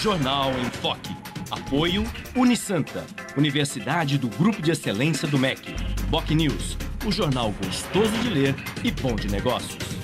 Jornal em Foque. Apoio Unisanta, Universidade do Grupo de Excelência do MEC. BocNews, o jornal gostoso de ler e bom de negócios.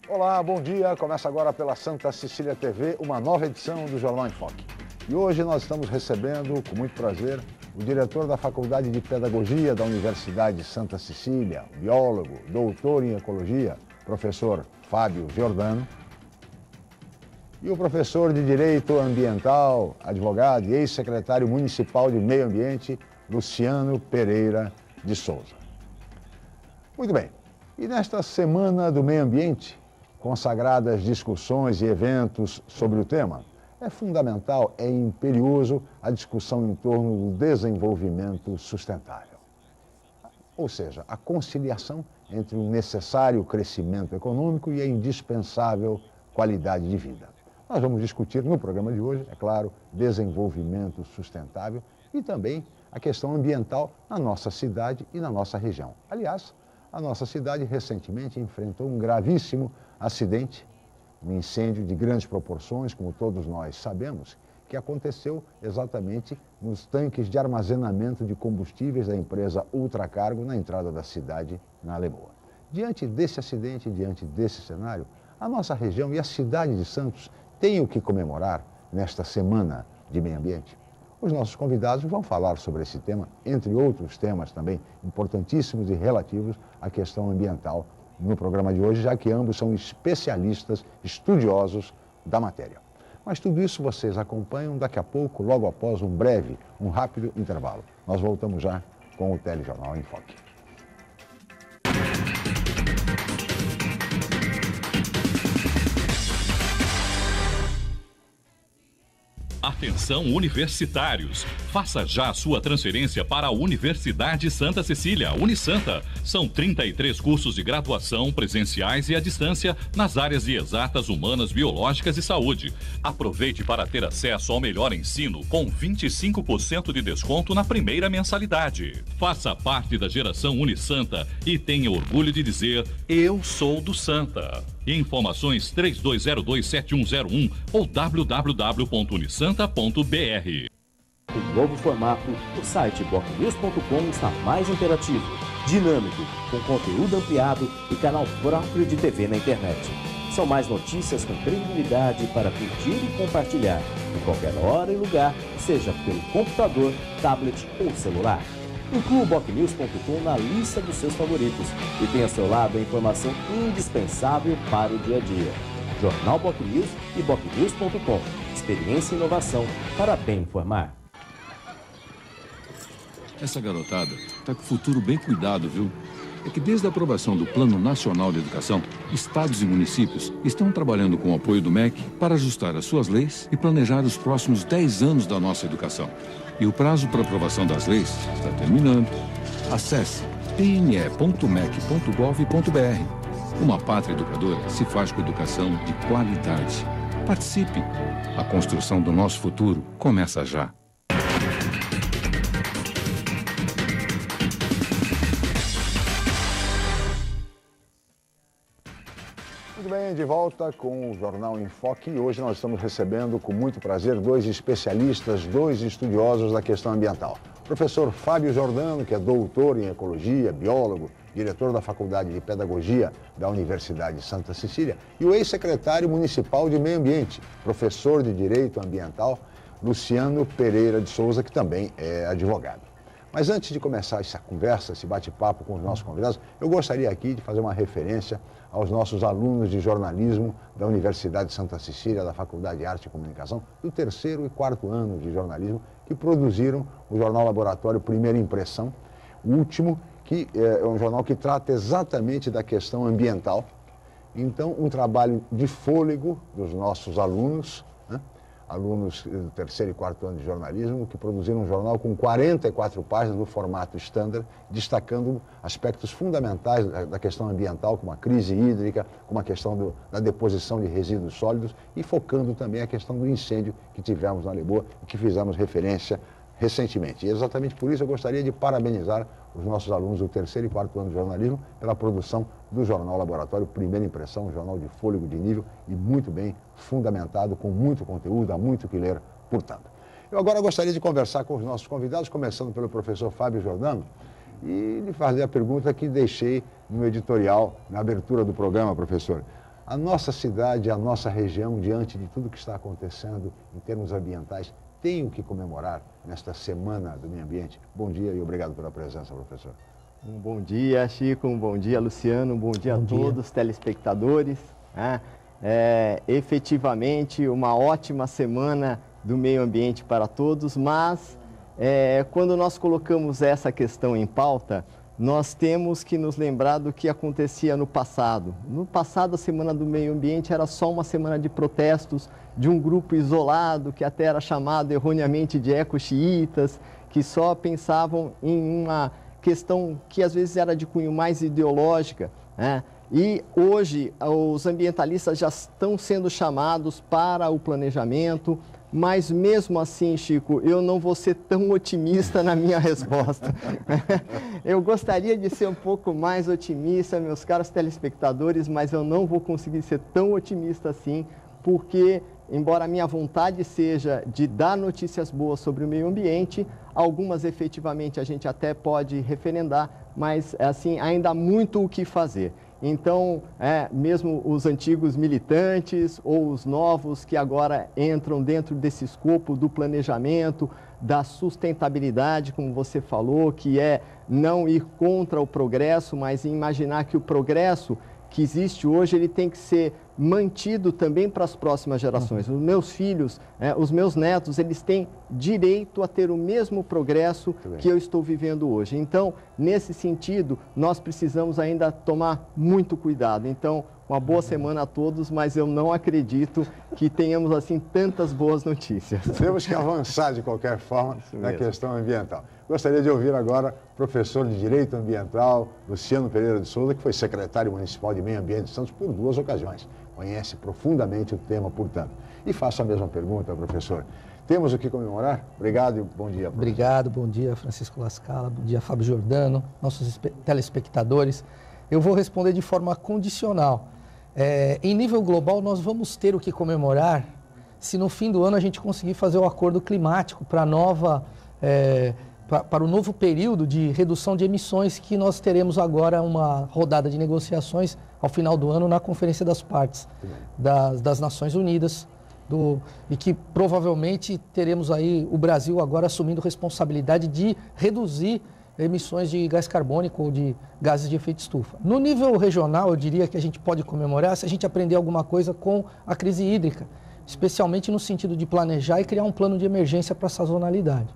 Olá, bom dia. Começa agora pela Santa Cecília TV uma nova edição do Jornal em Foque. E hoje nós estamos recebendo, com muito prazer, o diretor da Faculdade de Pedagogia da Universidade de Santa Cecília, biólogo, doutor em Ecologia, professor Fábio Giordano, e o professor de Direito Ambiental, advogado e ex-secretário municipal de Meio Ambiente, Luciano Pereira de Souza. Muito bem. E nesta Semana do Meio Ambiente, consagradas discussões e eventos sobre o tema, é fundamental, é imperioso a discussão em torno do desenvolvimento sustentável. Ou seja, a conciliação entre o necessário crescimento econômico e a indispensável qualidade de vida. Nós vamos discutir no programa de hoje, é claro, desenvolvimento sustentável e também a questão ambiental na nossa cidade e na nossa região. Aliás, a nossa cidade recentemente enfrentou um gravíssimo acidente, um incêndio de grandes proporções, como todos nós sabemos, que aconteceu exatamente nos tanques de armazenamento de combustíveis da empresa Ultracargo na entrada da cidade, na Alemoa. Diante desse acidente, diante desse cenário, a nossa região e a cidade de Santos têm o que comemorar nesta Semana de Meio Ambiente. Os nossos convidados vão falar sobre esse tema, entre outros temas também importantíssimos e relativos à questão ambiental no programa de hoje, já que ambos são especialistas, estudiosos da matéria. Mas tudo isso vocês acompanham daqui a pouco, logo após um rápido intervalo. Nós voltamos já com o Telejornal em Foque. Atenção universitários, faça já a sua transferência para a Universidade Santa Cecília, Unisanta. São 33 cursos de graduação presenciais e à distância nas áreas de exatas, humanas, biológicas e saúde. Aproveite para ter acesso ao melhor ensino com 25% de desconto na primeira mensalidade. Faça parte da geração Unisanta e tenha orgulho de dizer: eu sou do Santa. Informações 3202-7101 ou www.unisanta.br. O novo formato, o site BocNews.com está mais interativo, dinâmico, com conteúdo ampliado e canal próprio de TV na internet. São mais notícias com credibilidade para curtir e compartilhar, em qualquer hora e lugar, seja pelo computador, tablet ou celular. Inclua o BocNews.com na lista dos seus favoritos e tenha ao seu lado a informação indispensável para o dia a dia. Jornal BocNews e BocNews.com. Experiência e inovação para bem informar. Essa garotada está com o futuro bem cuidado, viu? É que desde a aprovação do Plano Nacional de Educação, estados e municípios estão trabalhando com o apoio do MEC para ajustar as suas leis e planejar os próximos 10 anos da nossa educação. E o prazo para aprovação das leis está terminando. Acesse pne.mec.gov.br. Uma pátria educadora se faz com educação de qualidade. Participe! A construção do nosso futuro começa já. Muito bem, de volta com o Jornal em Foque e hoje nós estamos recebendo com muito prazer dois especialistas, dois estudiosos da questão ambiental. O professor Fábio Giordano, que é doutor em Ecologia, biólogo, diretor da Faculdade de Pedagogia da Universidade de Santa Cecília, e o ex-secretário municipal de Meio Ambiente, professor de Direito Ambiental, Luciano Pereira de Souza, que também é advogado. Mas antes de começar essa conversa, esse bate-papo com os nossos convidados, eu gostaria aqui de fazer uma referência aos nossos alunos de jornalismo da Universidade de Santa Cecília, da Faculdade de Arte e Comunicação, do 3º e 4º ano de jornalismo, que produziram o jornal Laboratório Primeira Impressão, o último, que é um jornal que trata exatamente da questão ambiental. Então, um trabalho de fôlego dos nossos alunos, né? alunos do terceiro e quarto ano de jornalismo que produziram um jornal com 44 páginas no formato standard, destacando aspectos fundamentais da questão ambiental, como a crise hídrica, como a questão da deposição de resíduos sólidos e focando também a questão do incêndio que tivemos na Lemoa e que fizemos referência recentemente. E exatamente por isso eu gostaria de parabenizar os nossos alunos do terceiro e quarto ano de jornalismo pela produção do Jornal Laboratório Primeira Impressão, um jornal de fôlego de nível e muito bem fundamentado, com muito conteúdo, há muito que ler, portanto. Eu agora gostaria de conversar com os nossos convidados, começando pelo professor Fábio Giordano, e lhe fazer a pergunta que deixei no editorial, na abertura do programa, professor. A nossa cidade, a nossa região, diante de tudo que está acontecendo em termos ambientais, tem o que comemorar nesta Semana do Meio Ambiente. Bom dia e obrigado pela presença, professor. Um bom dia, Chico, um bom dia, Luciano, um bom dia a todos os telespectadores. Efetivamente, uma ótima Semana do Meio Ambiente para todos, mas quando nós colocamos essa questão em pauta, nós temos que nos lembrar do que acontecia no passado. No passado, a Semana do Meio Ambiente era só uma semana de protestos de um grupo isolado, que até era chamado erroneamente de eco-xiitas, que só pensavam em uma questão que às vezes era de cunho mais ideológica, né? E hoje os ambientalistas já estão sendo chamados para o planejamento, mas mesmo assim, Chico, eu não vou ser tão otimista na minha resposta. Eu gostaria de ser um pouco mais otimista, meus caros telespectadores, mas eu não vou conseguir ser tão otimista assim, porque, embora a minha vontade seja de dar notícias boas sobre o meio ambiente, algumas efetivamente a gente até pode referendar, mas assim, ainda há muito o que fazer. Então, mesmo os antigos militantes ou os novos que agora entram dentro desse escopo do planejamento, da sustentabilidade, como você falou, que é não ir contra o progresso, mas imaginar que o progresso que existe hoje, ele tem que ser mantido também para as próximas gerações. Os meus filhos, os meus netos, eles têm direito a ter o mesmo progresso que eu estou vivendo hoje. Então, nesse sentido, nós precisamos ainda tomar muito cuidado. Então, uma boa semana a todos, mas eu não acredito que tenhamos, assim, tantas boas notícias. Temos que avançar, de qualquer forma, na questão ambiental. Gostaria de ouvir agora o professor de Direito Ambiental, Luciano Pereira de Souza, que foi secretário municipal de Meio Ambiente de Santos por 2 ocasiões. Conhece profundamente o tema, portanto. E faço a mesma pergunta, professor. Temos o que comemorar? Obrigado e bom dia, professor. Obrigado, bom dia, Francisco Lascala, bom dia, Fábio Giordano, nossos telespectadores. Eu vou responder de forma condicional. Em nível global, nós vamos ter o que comemorar se no fim do ano a gente conseguir fazer o acordo climático para o novo período de redução de emissões, que nós teremos agora uma rodada de negociações ao final do ano na Conferência das Partes das Nações Unidas, e que provavelmente teremos aí o Brasil agora assumindo responsabilidade de reduzir emissões de gás carbônico ou de gases de efeito estufa. No nível regional, eu diria que a gente pode comemorar se a gente aprender alguma coisa com a crise hídrica, especialmente no sentido de planejar e criar um plano de emergência para a sazonalidade.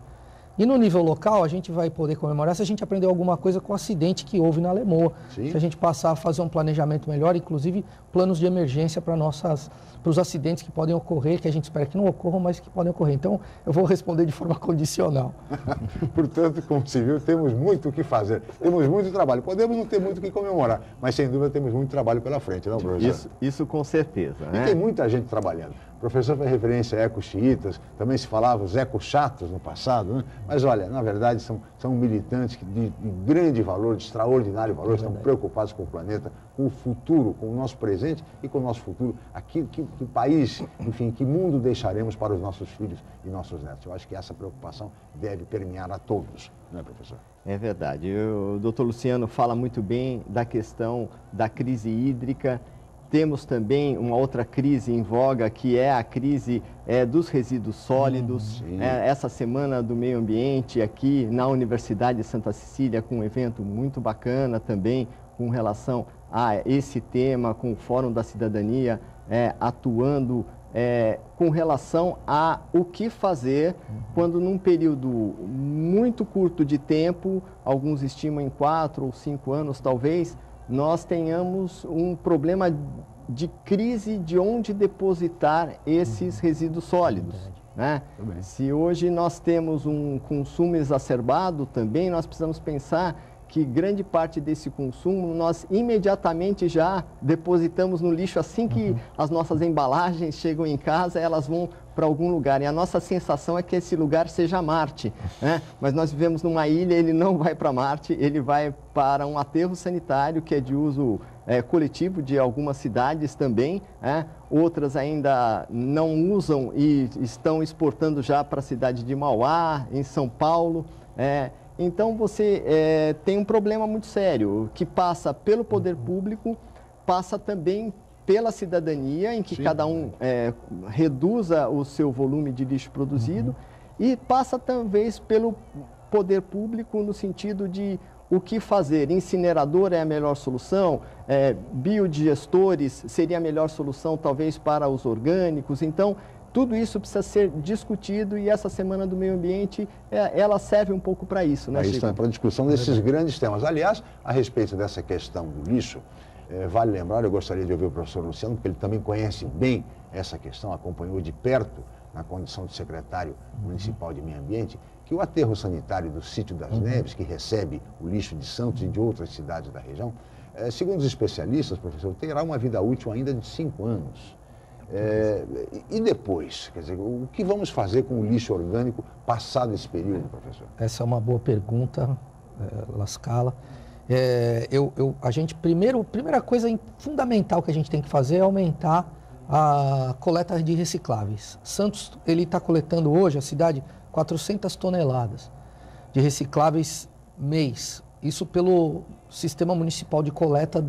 E no nível local, a gente vai poder comemorar se a gente aprender alguma coisa com o acidente que houve na Lemoa. Se a gente passar a fazer um planejamento melhor, inclusive planos de emergência para os acidentes que podem ocorrer, que a gente espera que não ocorram, mas que podem ocorrer. Então, eu vou responder de forma condicional. Portanto, como se viu, temos muito o que fazer, temos muito trabalho. Podemos não ter muito o que comemorar, mas sem dúvida temos muito trabalho pela frente, não, professor? Isso com certeza. E tem muita gente trabalhando. O professor fez referência a eco-xiitas, também se falava os eco-chatos no passado, né? Mas olha, na verdade são militantes de grande valor, de extraordinário valor, estão preocupados com o planeta, com o futuro, com o nosso presente e com o nosso futuro. Que país, enfim, que mundo deixaremos para os nossos filhos e nossos netos? Eu acho que essa preocupação deve permear a todos, não é, professor? É verdade. O doutor Luciano fala muito bem da questão da crise hídrica. Temos também uma outra crise em voga, que é a crise dos resíduos sólidos. Essa Semana do Meio Ambiente aqui na Universidade de Santa Cecília, com um evento muito bacana também com relação a esse tema, com o Fórum da Cidadania atuando com relação a o que fazer quando num período muito curto de tempo, alguns estimam em 4 ou 5 anos talvez, nós tenhamos um problema de crise de onde depositar esses resíduos sólidos. Né? Se hoje nós temos um consumo exacerbado também, nós precisamos pensar que grande parte desse consumo nós imediatamente já depositamos no lixo. Assim que as nossas embalagens chegam em casa, elas vão para algum lugar. E a nossa sensação é que esse lugar seja Marte, né? Mas nós vivemos numa ilha, ele não vai para Marte, ele vai para um aterro sanitário que é de uso coletivo de algumas cidades também, né? Outras ainda não usam e estão exportando já para a cidade de Mauá, em São Paulo. Então, você tem um problema muito sério, que passa pelo poder público, passa também pela cidadania, em que cada um reduza o seu volume de lixo produzido, e passa talvez pelo poder público no sentido de o que fazer. Incinerador é a melhor solução, biodigestores seria a melhor solução talvez para os orgânicos. Então, tudo isso precisa ser discutido e essa Semana do Meio Ambiente, ela serve um pouco para isso, né, Chico? Para a discussão desses grandes temas. Aliás, a respeito dessa questão do lixo, vale lembrar, eu gostaria de ouvir o professor Luciano, porque ele também conhece bem essa questão, acompanhou de perto, na condição de secretário municipal de Meio Ambiente, que o aterro sanitário do Sítio das Neves, que recebe o lixo de Santos e de outras cidades da região, segundo os especialistas, professor, terá uma vida útil ainda de 5 anos. E depois, quer dizer, o que vamos fazer com o lixo orgânico passado esse período, professor? Essa é uma boa pergunta, Lascala. Primeira coisa fundamental que a gente tem que fazer é aumentar a coleta de recicláveis. Santos, ele está coletando hoje, a cidade, 400 toneladas de recicláveis mês. Isso pelo sistema municipal de coleta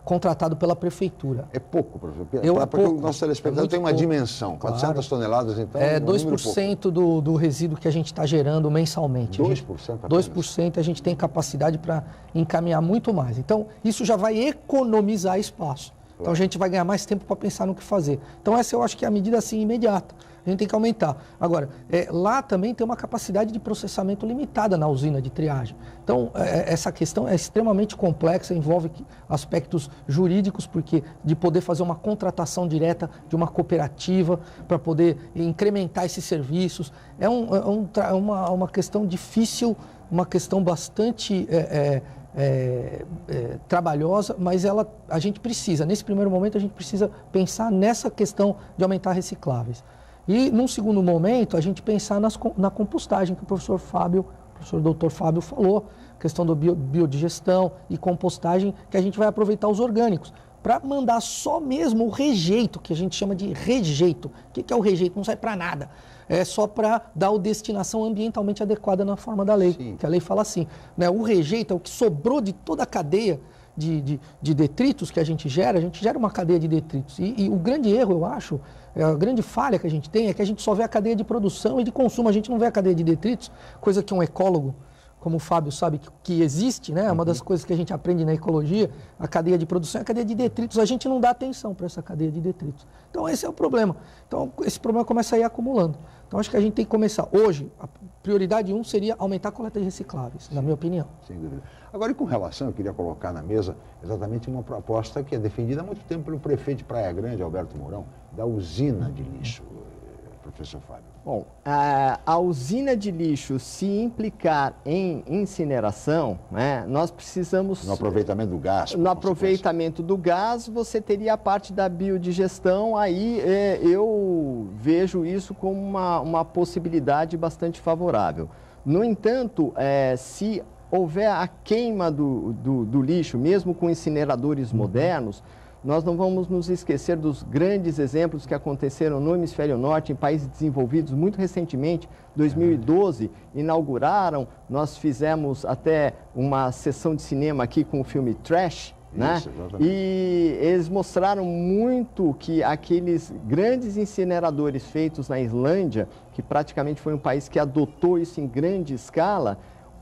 contratado pela prefeitura. É pouco, professor. Porque o nosso telespectador tem uma dimensão. 400 toneladas, então... É 2% do resíduo que a gente está gerando mensalmente. 2%? 2% a gente tem capacidade para encaminhar muito mais. Então, isso já vai economizar espaço. Claro. Então, a gente vai ganhar mais tempo para pensar no que fazer. Então, essa eu acho que é a medida, assim, imediata. A gente tem que aumentar. Agora, lá também tem uma capacidade de processamento limitada na usina de triagem. Então, essa questão é extremamente complexa, envolve aspectos jurídicos, porque de poder fazer uma contratação direta de uma cooperativa para poder incrementar esses serviços. É uma questão difícil, uma questão bastante trabalhosa, mas a gente precisa, nesse primeiro momento, a gente precisa pensar nessa questão de aumentar recicláveis. E, num segundo momento, a gente pensar na compostagem, que o professor doutor Fábio falou, questão da biodigestão e compostagem, que a gente vai aproveitar os orgânicos, para mandar só mesmo o rejeito, que a gente chama de rejeito. O que é o rejeito? Não serve para nada. É só para dar a destinação ambientalmente adequada na forma da lei, que a lei fala assim, né? O rejeito é o que sobrou de toda a cadeia de detritos que a gente gera uma cadeia de detritos. E o grande erro, eu acho, a grande falha que a gente tem é que a gente só vê a cadeia de produção e de consumo, a gente não vê a cadeia de detritos, coisa que um ecólogo, como o Fábio sabe que existe, né? Uma das coisas que a gente aprende na ecologia, a cadeia de produção é a cadeia de detritos, a gente não dá atenção para essa cadeia de detritos. Então esse é o problema. Então esse problema começa a ir acumulando. Então acho que a gente tem que começar. Hoje, a prioridade 1 seria aumentar a coleta de recicláveis, na minha opinião. Sem dúvida. Agora, e com relação, eu queria colocar na mesa exatamente uma proposta que é defendida há muito tempo pelo prefeito de Praia Grande, Alberto Mourão, da usina de lixo, professor Fábio. Bom, a usina de lixo, se implicar em incineração, né, nós precisamos... No aproveitamento do gás. No aproveitamento do gás, você teria a parte da biodigestão, aí eu vejo isso como uma possibilidade bastante favorável. No entanto, se houver a queima do lixo, mesmo com incineradores modernos, nós não vamos nos esquecer dos grandes exemplos que aconteceram no Hemisfério Norte, em países desenvolvidos muito recentemente. 2012, inauguraram, nós fizemos até uma sessão de cinema aqui com o filme Trash, né? Isso, e eles mostraram muito que aqueles grandes incineradores feitos na Islândia, que praticamente foi um país que adotou isso em grande escala,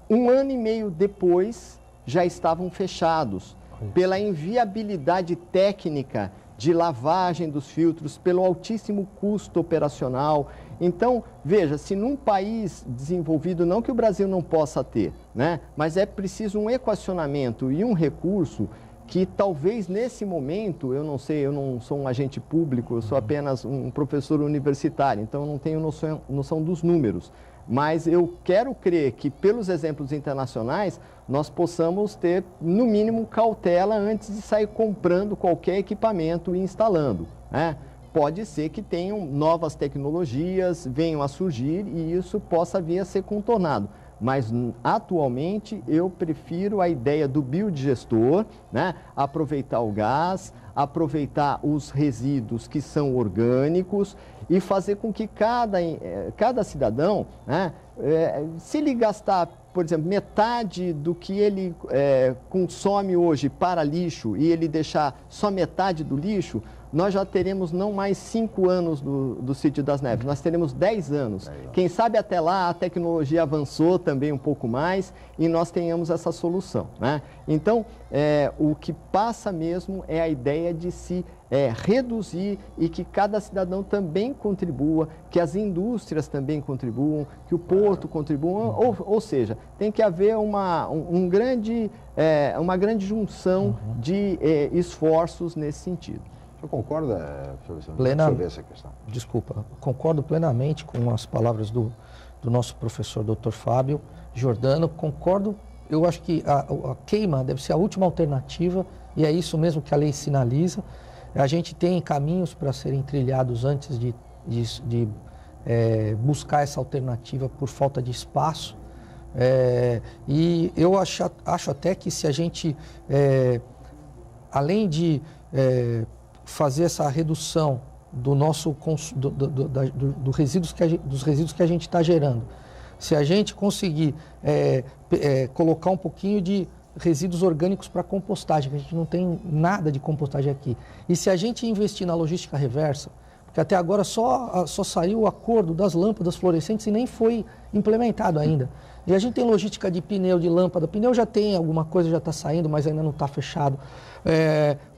1 ano e meio depois já estavam fechados. Pela inviabilidade técnica de lavagem dos filtros, pelo altíssimo custo operacional. Então, veja, se num país desenvolvido, não que o Brasil não possa ter, né? Mas é preciso um equacionamento e um recurso que talvez nesse momento, eu não sei, eu não sou um agente público, eu sou apenas um professor universitário, então eu não tenho noção dos números. Mas eu quero crer que, pelos exemplos internacionais, nós possamos ter, no mínimo, cautela antes de sair comprando qualquer equipamento e instalando, né? Pode ser que tenham novas tecnologias, venham a surgir e isso possa vir a ser contornado. Mas, atualmente, eu prefiro a ideia do biodigestor, né? Aproveitar o gás, aproveitar os resíduos que são orgânicos e fazer com que cada cidadão, né? Se ele gastar, por exemplo, metade do que ele consome hoje para lixo e ele deixar só metade do lixo, nós já teremos não mais 5 anos do Sítio das Neves, nós teremos 10 anos. Quem sabe até lá a tecnologia avançou também um pouco mais e nós tenhamos essa solução, né? Então, o que passa mesmo é a ideia de se reduzir e que cada cidadão também contribua, que as indústrias também contribuam, que o porto contribua, ou seja, tem que haver uma grande junção de esforços nesse sentido. Você concorda, professor? Plenamente. Sobre essa questão? Desculpa, concordo plenamente com as palavras do nosso professor Dr. Fábio Giordano, concordo, eu acho que a queima deve ser a última alternativa e é isso mesmo que a lei sinaliza. A gente tem caminhos para serem trilhados antes de buscar essa alternativa por falta de espaço. E eu acho até que se a gente, além de fazer essa redução do nosso dos resíduos que a gente está gerando, se a gente conseguir colocar um pouquinho de resíduos orgânicos para compostagem, que a gente não tem nada de compostagem aqui. E se a gente investir na logística reversa, porque até agora só saiu o acordo das lâmpadas fluorescentes e nem foi implementado ainda. E a gente tem logística de pneu, de lâmpada. Pneu já tem alguma coisa, já está saindo, mas ainda não está fechado.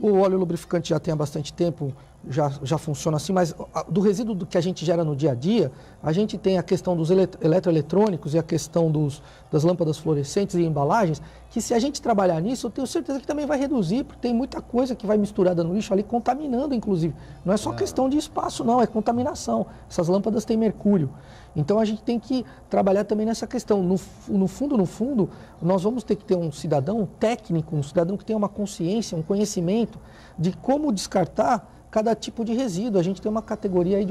O óleo lubrificante já tem há bastante tempo, já funciona assim, mas do resíduo que a gente gera no dia a dia, a gente tem a questão dos eletroeletrônicos e a questão das lâmpadas fluorescentes e embalagens, que se a gente trabalhar nisso, eu tenho certeza que também vai reduzir, porque tem muita coisa que vai misturada no lixo ali, contaminando inclusive. Não é só questão de espaço não, é contaminação. Essas lâmpadas têm mercúrio. Então a gente tem que trabalhar também nessa questão. No fundo, nós vamos ter que ter um cidadão técnico, um cidadão que tenha uma consciência, um conhecimento de como descartar cada tipo de resíduo. A gente tem uma categoria aí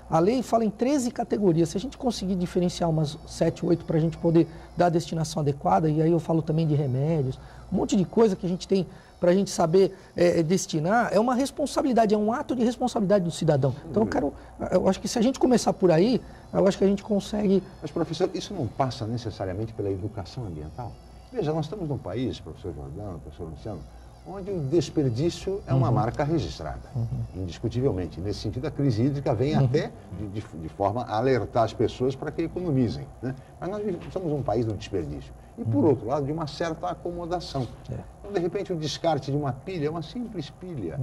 a lei fala em 13 categorias. Se a gente conseguir diferenciar umas 7, 8 para a gente poder dar a destinação adequada, e aí eu falo também de remédios, um monte de coisa que a gente tem para a gente saber destinar, é uma responsabilidade, é um ato de responsabilidade do cidadão. Então eu acho que se a gente começar por aí, eu acho que a gente consegue... Mas, professor, isso não passa necessariamente pela educação ambiental? Veja, nós estamos num país, professor Giordano, professor Luciano, onde o desperdício é uma marca registrada, indiscutivelmente. Nesse sentido, a crise hídrica vem até de forma a alertar as pessoas para que economizem, né? Mas nós somos um país do desperdício. E, por outro lado, de uma certa acomodação. Então, de repente, o descarte de uma pilha é uma simples pilha.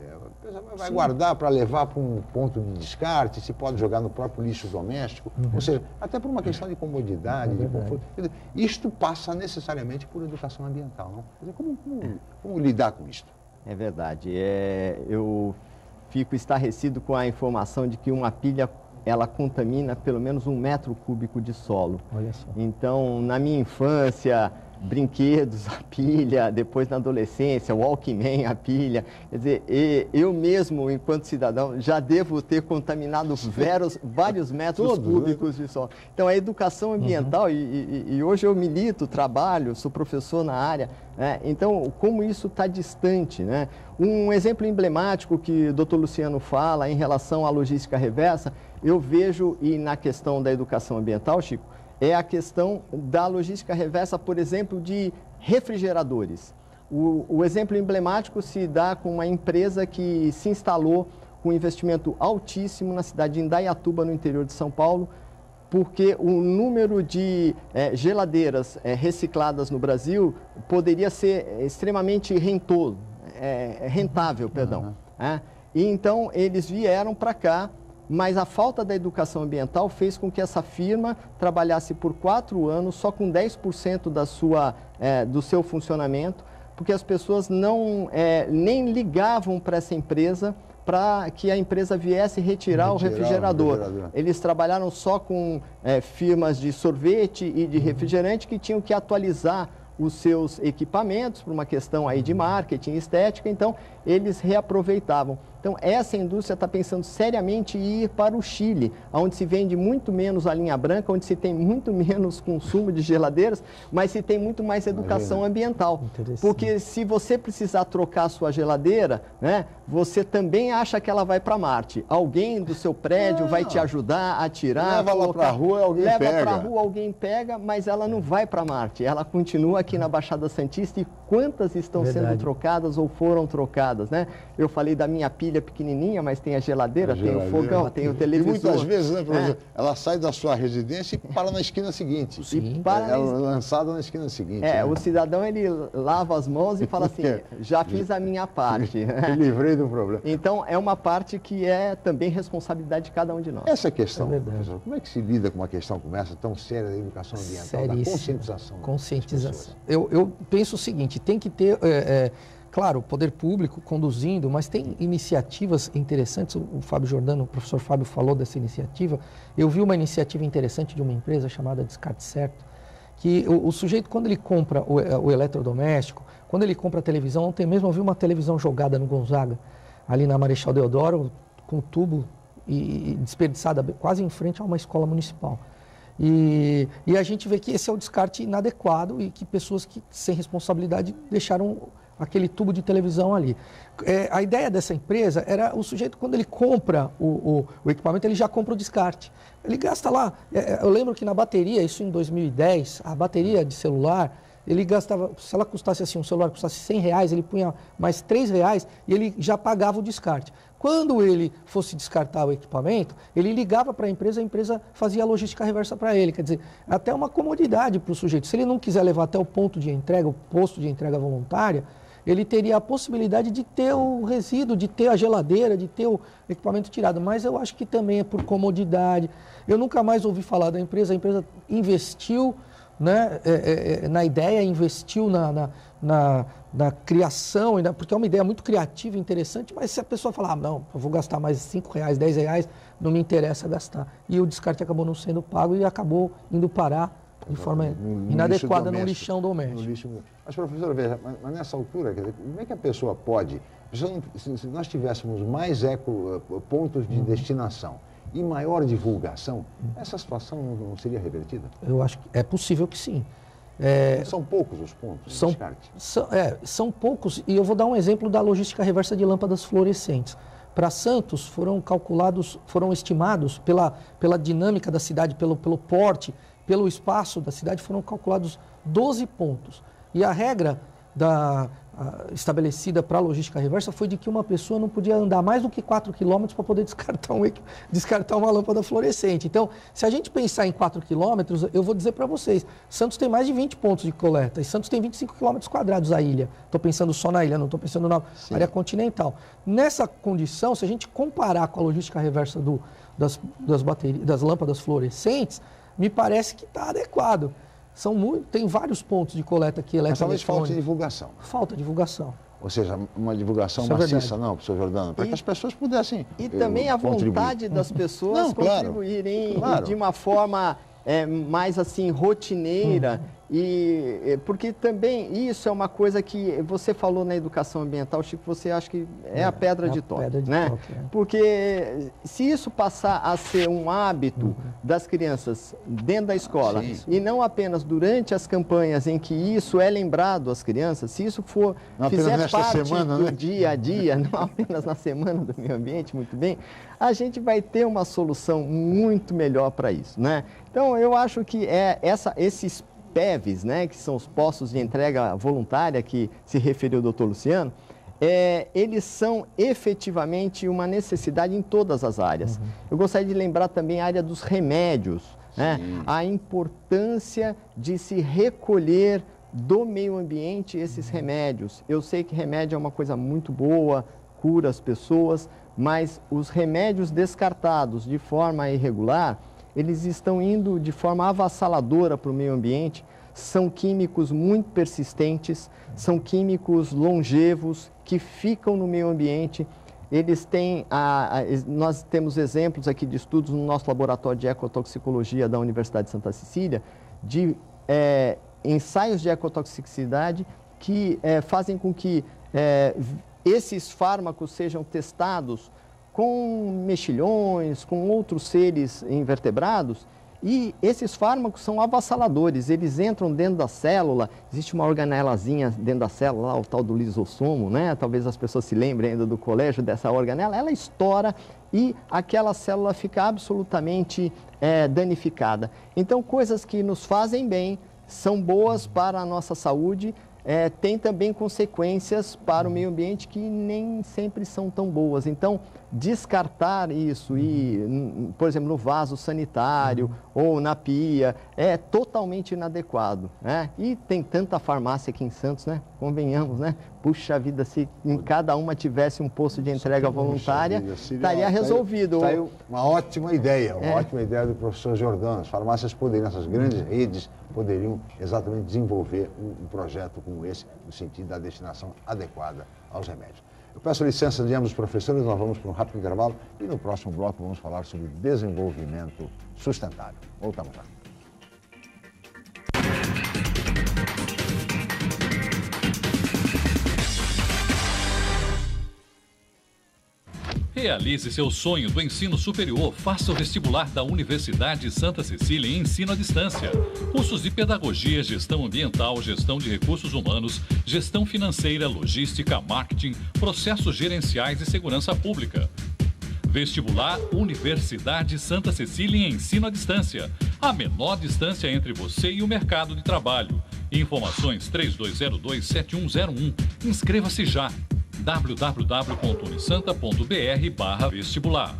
A pessoa vai guardar para levar para um ponto de descarte, se pode jogar no próprio lixo doméstico, ou seja, até por uma questão de comodidade, de conforto. Isto passa necessariamente por educação ambiental, não? Quer dizer, como lidar com isto? É verdade. Eu fico estarrecido com a informação de que uma pilha ela contamina pelo menos 1 metro cúbico de solo. Olha só. Então, na minha infância, brinquedos, a pilha, depois na adolescência, o Walkman, a pilha. Quer dizer, eu mesmo, enquanto cidadão, já devo ter contaminado vários metros cúbicos de solo. Então, a educação ambiental, e hoje eu milito, trabalho, sou professor na área, né? Então, como isso está distante, né? Um exemplo emblemático que o Dr. Luciano fala em relação à logística reversa, eu vejo, e na questão da educação ambiental, Chico, é a questão da logística reversa, por exemplo, de refrigeradores. O exemplo emblemático se dá com uma empresa que se instalou com um investimento altíssimo na cidade de Indaiatuba, no interior de São Paulo, porque o número de geladeiras recicladas no Brasil poderia ser extremamente rentável. E então eles vieram para cá mas a falta da educação ambiental fez com que essa firma trabalhasse por 4 anos só com 10% do seu funcionamento, porque as pessoas nem ligavam para essa empresa para que a empresa viesse retirar o refrigerador. Eles trabalharam só com firmas de sorvete e de refrigerante que tinham que atualizar os seus equipamentos por uma questão aí de marketing, estética, então eles reaproveitavam. Então essa indústria está pensando seriamente em ir para o Chile, onde se vende muito menos a linha branca, onde se tem muito menos consumo de geladeiras, mas se tem muito mais educação ambiental. Porque se você precisar trocar a sua geladeira, né, você também acha que ela vai para Marte. Alguém do seu prédio vai te ajudar a tirar, leva lá para a rua, alguém pega. Leva para a rua, alguém pega, mas ela não vai para Marte. Ela continua aqui na Baixada Santista e quantas estão sendo trocadas ou foram trocadas, né? Eu falei da minha pilha pequenininha, mas tem a geladeira, tem o fogão, tem o televisor. E muitas vezes, né, professor, ela sai da sua residência e para na esquina seguinte. Sim. É lançada na esquina seguinte. Né? O cidadão, ele lava as mãos e fala assim, já fiz a minha parte. Me livrei do problema. Então, é uma parte que é também responsabilidade de cada um de nós. Essa questão, professor, como é que se lida com uma questão como essa, tão séria da educação ambiental, da conscientização? Conscientização. Eu penso o seguinte, tem que ter... Claro, o poder público conduzindo, mas tem iniciativas interessantes. O Fábio Giordano, o professor Fábio falou dessa iniciativa. Eu vi uma iniciativa interessante de uma empresa chamada Descarte Certo, que o sujeito, quando ele compra o eletrodoméstico, quando ele compra a televisão, ontem mesmo eu vi uma televisão jogada no Gonzaga, ali na Marechal Deodoro, com tubo e desperdiçada quase em frente a uma escola municipal. E a gente vê que esse é o descarte inadequado e que pessoas que, sem responsabilidade, deixaram aquele tubo de televisão ali. A ideia dessa empresa era o sujeito, quando ele compra o equipamento, ele já compra o descarte. Ele gasta lá, eu lembro que na bateria, isso em 2010, a bateria de celular, ele gastava, se ela custasse assim, um celular custasse R$100, ele punha mais R$3 e ele já pagava o descarte. Quando ele fosse descartar o equipamento, ele ligava para a empresa fazia a logística reversa para ele. Quer dizer, até uma comodidade para o sujeito. Se ele não quiser levar até o ponto de entrega, o posto de entrega voluntária, ele teria a possibilidade de ter o resíduo, de ter a geladeira, de ter o equipamento tirado. Mas eu acho que também é por comodidade. Eu nunca mais ouvi falar da empresa. A empresa investiu, né, na ideia, investiu na criação, porque é uma ideia muito criativa e interessante, mas se a pessoa falar, não, eu vou gastar mais R$5, R$10, não me interessa gastar. E o descarte acabou não sendo pago e acabou indo parar de forma inadequada no lixão doméstico. Mas, professor, veja, mas nessa altura, como é que a pessoa pode... Se nós tivéssemos mais pontos de destinação e maior divulgação, essa situação não seria revertida? Eu acho que é possível que sim. São poucos os pontos de descarte? São poucos, e eu vou dar um exemplo da logística reversa de lâmpadas fluorescentes. Para Santos, foram estimados pela dinâmica da cidade, pelo porte, pelo espaço da cidade, foram calculados 12 pontos. E a regra estabelecida para a logística reversa foi de que uma pessoa não podia andar mais do que 4 quilômetros para poder descartar uma lâmpada fluorescente. Então, se a gente pensar em 4 quilômetros, eu vou dizer para vocês, Santos tem mais de 20 pontos de coleta e Santos tem 25 quilômetros quadrados a ilha. Estou pensando só na ilha, não estou pensando na área continental. Nessa condição, se a gente comparar com a logística reversa das lâmpadas fluorescentes, me parece que está adequado. Tem vários pontos de coleta aqui eletroeletrônica. Mas talvez falte divulgação. Falta divulgação. Ou seja, uma divulgação Isso maciça, não, professor Jordano, para que as pessoas pudessem E também a vontade das pessoas contribuírem de uma forma mais assim, rotineira. Porque também isso é uma coisa que você falou na educação ambiental, Chico, você acha que é a pedra de toque, né? Porque se isso passar a ser um hábito das crianças dentro da escola, e não apenas durante as campanhas em que isso é lembrado às crianças, se isso fizer parte do dia a dia, não apenas na semana do meio ambiente, muito bem, a gente vai ter uma solução muito melhor para isso, né? Então, eu acho que esses PEVs, né, que são os postos de entrega voluntária que se referiu o doutor Luciano, eles são efetivamente uma necessidade em todas as áreas. Eu gostaria de lembrar também a área dos remédios, né? A importância de se recolher do meio ambiente esses remédios. Eu sei que remédio é uma coisa muito boa, cura as pessoas, mas os remédios descartados de forma irregular, eles estão indo de forma avassaladora para o meio ambiente. São químicos muito persistentes, são químicos longevos que ficam no meio ambiente. Eles têm, nós temos exemplos aqui de estudos no nosso laboratório de ecotoxicologia da Universidade de Santa Cecília, de ensaios de ecotoxicidade que fazem com que esses fármacos sejam testados com mexilhões, com outros seres invertebrados, e esses fármacos são avassaladores, eles entram dentro da célula, existe uma organelazinha dentro da célula, lá, o tal do lisossomo, né? Talvez as pessoas se lembrem ainda do colégio dessa organela, ela estoura e aquela célula fica absolutamente danificada. Então, coisas que nos fazem bem, são boas para a nossa saúde, tem também consequências para o meio ambiente que nem sempre são tão boas. Então, descartar isso, por exemplo, no vaso sanitário ou na pia, é totalmente inadequado, né? E tem tanta farmácia aqui em Santos, né? Convenhamos, né? Puxa vida, se em cada uma tivesse um posto de entrega voluntária, estaria resolvido. Saiu uma ótima ideia, ótima ideia do professor Jordano. As farmácias poderiam, essas grandes redes, poderiam exatamente desenvolver um projeto como esse, no sentido da destinação adequada aos remédios. Eu peço licença de ambos os professores, nós vamos para um rápido intervalo e no próximo bloco vamos falar sobre desenvolvimento sustentável. Voltamos lá. Realize seu sonho do ensino superior. Faça o vestibular da Universidade Santa Cecília em ensino à distância. Cursos de pedagogia, gestão ambiental, gestão de recursos humanos, gestão financeira, logística, marketing, processos gerenciais e segurança pública. Vestibular Universidade Santa Cecília em ensino à distância. A menor distância entre você e o mercado de trabalho. Informações 3202-7101. Inscreva-se já. www.unisanta.br/vestibular.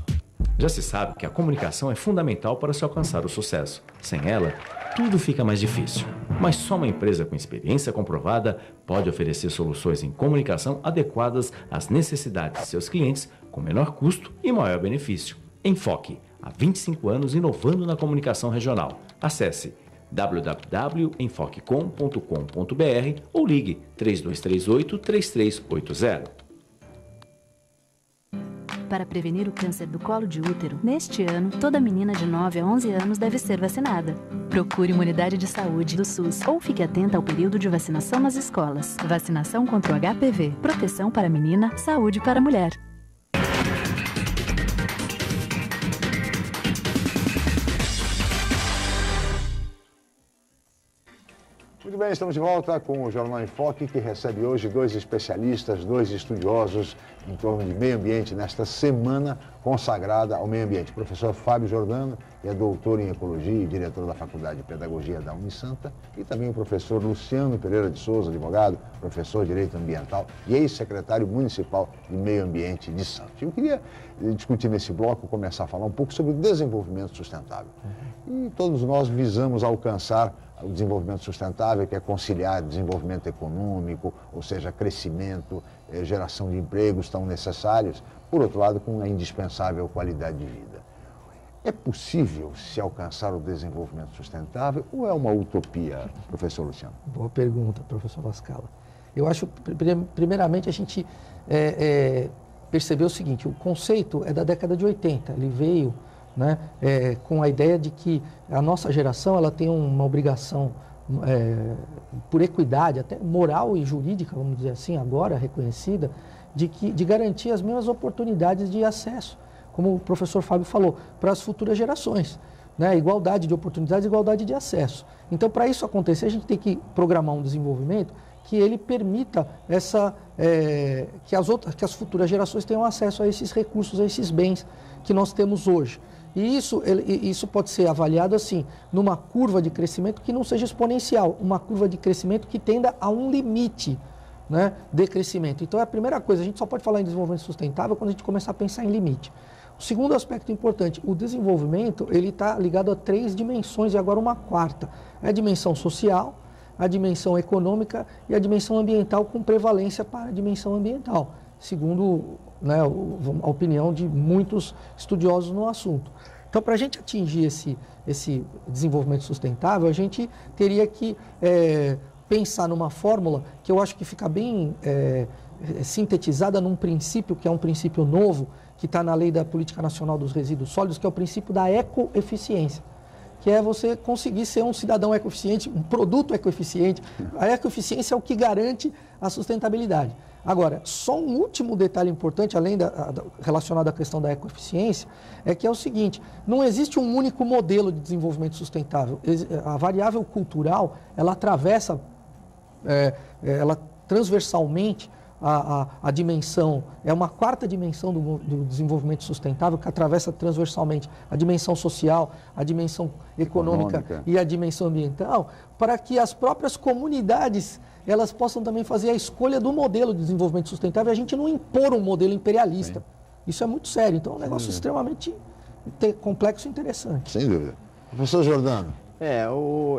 Já se sabe que a comunicação é fundamental para se alcançar o sucesso. Sem ela, tudo fica mais difícil. Mas só uma empresa com experiência comprovada pode oferecer soluções em comunicação adequadas às necessidades de seus clientes, com menor custo e maior benefício. Enfoque, há 25 anos inovando na comunicação regional. Acesse www.enfoquecom.com.br ou ligue 3238-3380. Para prevenir o câncer do colo de útero, neste ano, toda menina de 9 a 11 anos deve ser vacinada. Procure uma unidade de saúde do SUS ou fique atenta ao período de vacinação nas escolas. Vacinação contra o HPV. Proteção para a menina, saúde para a mulher. Muito bem, estamos de volta com o Jornal em Foque, que recebe hoje dois especialistas, dois estudiosos em torno de meio ambiente nesta semana consagrada ao meio ambiente. O professor Fábio Jordano é doutor em Ecologia e diretor da Faculdade de Pedagogia da Unisanta, e também o professor Luciano Pereira de Souza, advogado, professor de Direito Ambiental e ex-secretário municipal de Meio Ambiente de Santos. Eu queria discutir nesse bloco, começar a falar um pouco sobre o desenvolvimento sustentável. E todos nós visamos alcançar o desenvolvimento sustentável, que é conciliar desenvolvimento econômico, ou seja, crescimento, geração de empregos tão necessários, por outro lado, com a indispensável qualidade de vida. É possível se alcançar o desenvolvimento sustentável ou é uma utopia, professor Luciano? Boa pergunta, professor Lascala. Eu acho, primeiramente, a gente percebeu o seguinte: o conceito é da década de 80, ele veio, né, com a ideia de que a nossa geração ela tem uma obrigação por equidade, até moral e jurídica, vamos dizer assim, agora reconhecida, de garantir as mesmas oportunidades de acesso, como o professor Fábio falou, para as futuras gerações, né? Igualdade de oportunidades, igualdade de acesso. Então, para isso acontecer, a gente tem que programar um desenvolvimento que ele permita que as futuras gerações tenham acesso a esses recursos, a esses bens que nós temos hoje. E isso pode ser avaliado assim, numa curva de crescimento que não seja exponencial, uma curva de crescimento que tenda a um limite, né, de crescimento. Então, é a primeira coisa, a gente só pode falar em desenvolvimento sustentável quando a gente começar a pensar em limite. O segundo aspecto importante, o desenvolvimento, ele está ligado a 3 dimensões e agora uma quarta. É a dimensão social, a dimensão econômica e a dimensão ambiental, com prevalência para a dimensão ambiental. segundo, né, a opinião de muitos estudiosos no assunto. Então, para a gente atingir esse desenvolvimento sustentável, a gente teria que pensar numa fórmula que eu acho que fica bem sintetizada num princípio, que é um princípio novo, que está na Lei da Política Nacional dos Resíduos Sólidos, que é o princípio da ecoeficiência, que é você conseguir ser um cidadão ecoeficiente, um produto ecoeficiente. A ecoeficiência é o que garante a sustentabilidade. Agora, só um último detalhe importante, além relacionado à questão da ecoeficiência, é que é o seguinte: não existe um único modelo de desenvolvimento sustentável. A variável cultural, ela atravessa, ela transversalmente, a dimensão, é uma quarta dimensão do desenvolvimento sustentável que atravessa transversalmente a dimensão social, a dimensão econômica e a dimensão ambiental, para que as próprias comunidades elas possam também fazer a escolha do modelo de desenvolvimento sustentável e a gente não impor um modelo imperialista. Sim. Isso é muito sério, então é um negócio extremamente complexo e interessante. Sem dúvida. Professor Giordano.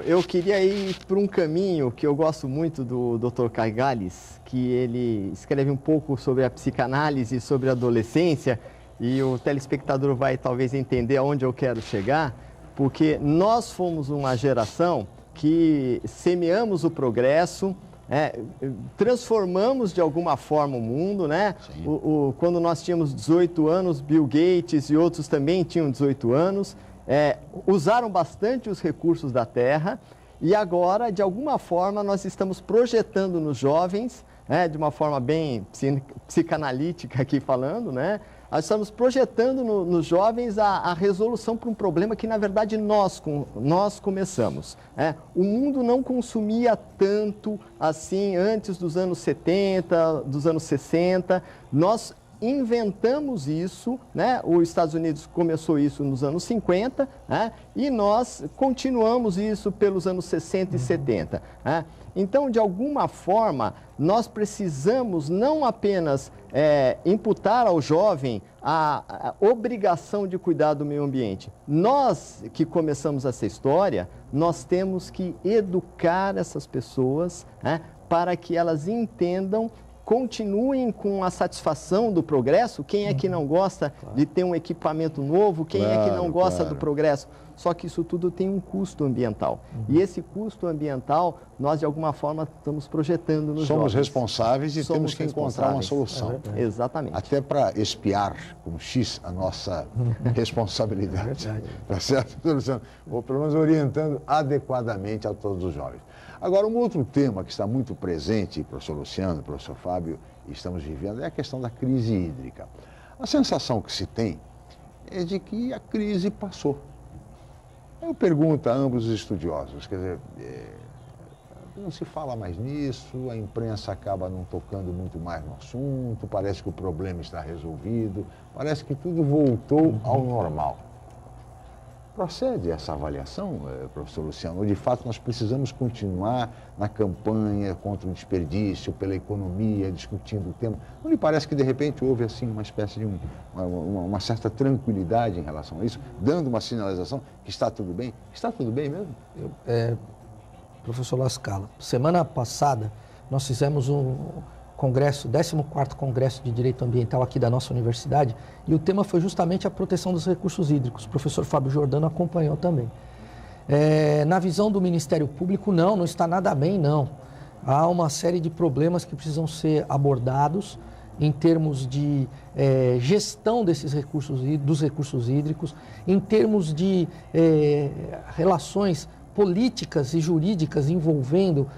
Eu queria ir por um caminho que eu gosto muito do Dr. Caigalles, que ele escreve um pouco sobre a psicanálise, sobre a adolescência, e o telespectador vai talvez entender aonde eu quero chegar, porque nós fomos uma geração que semeamos o progresso, transformamos de alguma forma o mundo, né? Quando nós tínhamos 18 anos, Bill Gates e outros também tinham 18 anos, usaram bastante os recursos da terra e agora, de alguma forma, nós estamos projetando nos jovens, de uma forma bem psicanalítica aqui falando, né? Nós estamos projetando nos jovens a resolução para um problema que, na verdade, nós começamos. O mundo não consumia tanto assim antes dos anos 70, dos anos 60. Nós inventamos isso, né? Os Estados Unidos começou isso nos anos 50, e nós continuamos isso pelos anos 60 e 70. Então, de alguma forma, nós precisamos não apenas imputar ao jovem a obrigação de cuidar do meio ambiente. Nós que começamos essa história, nós temos que educar essas pessoas, para que elas entendam, continuem com a satisfação do progresso. Quem é que não gosta de ter um equipamento novo? Quem é que não gosta do progresso? Só que isso tudo tem um custo ambiental. E esse custo ambiental, nós de alguma forma estamos projetando nos jovens. Somos responsáveis e temos que encontrar uma solução. Exatamente. Até para espiar com X a nossa responsabilidade. Tá certo, Luciano? Ou pelo menos orientando adequadamente a todos os jovens. Agora, um outro tema que está muito presente, professor Luciano, professor Fábio, e estamos vivendo, é a questão da crise hídrica. A sensação que se tem é de que a crise passou. Eu pergunto a ambos os estudiosos, quer dizer, não se fala mais nisso, a imprensa acaba não tocando muito mais no assunto, parece que o problema está resolvido, parece que tudo voltou ao normal. Procede essa avaliação, professor Luciano, ou de fato nós precisamos continuar na campanha contra o desperdício, pela economia, discutindo o tema? Não lhe parece que de repente houve assim uma espécie de uma certa tranquilidade em relação a isso, dando uma sinalização que está tudo bem? Está tudo bem mesmo? Professor Lascala, semana passada nós fizemos um congresso, 14º Congresso de Direito Ambiental aqui da nossa universidade, e o tema foi justamente a proteção dos recursos hídricos. O professor Fábio Giordano acompanhou também. Na visão do Ministério Público, não está nada bem, não. Há uma série de problemas que precisam ser abordados em termos de gestão dos recursos hídricos, em termos de relações políticas e jurídicas envolvendo